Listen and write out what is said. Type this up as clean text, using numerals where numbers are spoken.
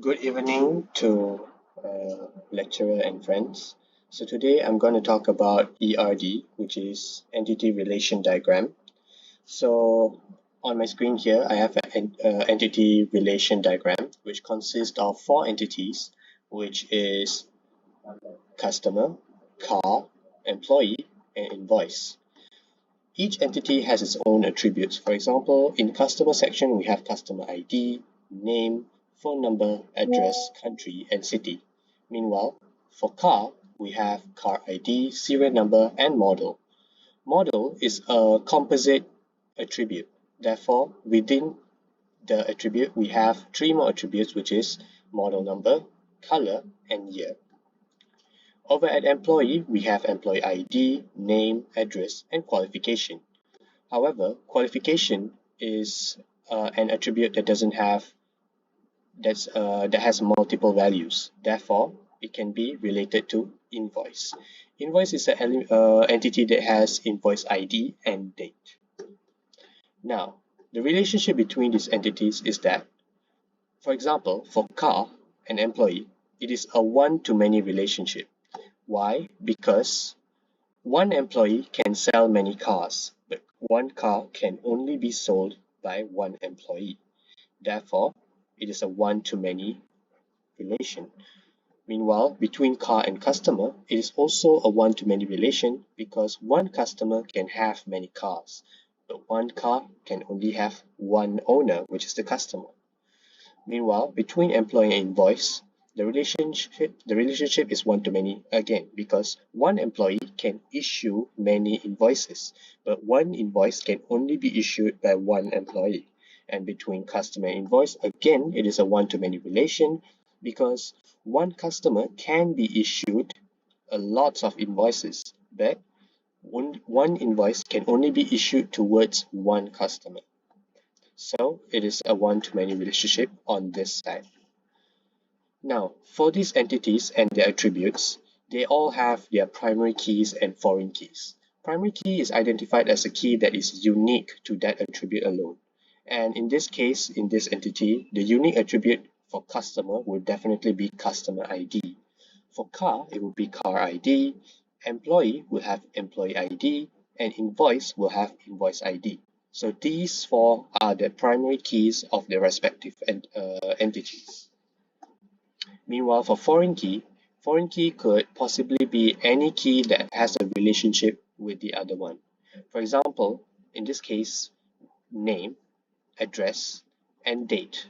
Good evening to lecturer and friends. So today I'm going to talk about ERD, which is Entity Relation Diagram. So on my screen here, I have an entity relation diagram, which consists of four entities, which is customer, car, employee, and invoice. Each entity has its own attributes. For example, in customer section, we have customer ID, name, phone number, address, country, and city. Meanwhile, for car, we have car ID, serial number, and model. Model is a composite attribute. Therefore, within the attribute, we have three more attributes, which is model number, color, and year. Over at employee, we have employee ID, name, address, and qualification. However, qualification is an attribute that has multiple values. Therefore, it can be related to invoice. Invoice is an entity that has invoice ID and date. Now, the relationship between these entities is that, for example, for car and employee, it is a one-to-many relationship. Why? Because one employee can sell many cars, but one car can only be sold by one employee. Therefore, it is a one-to-many relation. Meanwhile, between car and customer, it is also a one-to-many relation because one customer can have many cars, but one car can only have one owner, which is the customer. Meanwhile, between employee and invoice, the relationship is one-to-many again because one employee can issue many invoices, but one invoice can only be issued by one employee. And between customer and invoice, again, it is a one-to-many relation because one customer can be issued a lots of invoices, but one invoice can only be issued towards one customer. So it is a one-to-many relationship on this side. Now, for these entities and their attributes, they all have their primary keys and foreign keys. Primary key is identified as a key that is unique to that attribute alone. And in this case, in this entity, the unique attribute for customer would definitely be customer ID. For car, it would be car ID, employee will have employee ID, and invoice will have invoice ID. So these four are the primary keys of the respective entities. Meanwhile, for foreign key could possibly be any key that has a relationship with the other one. For example, in this case, name, address, and date.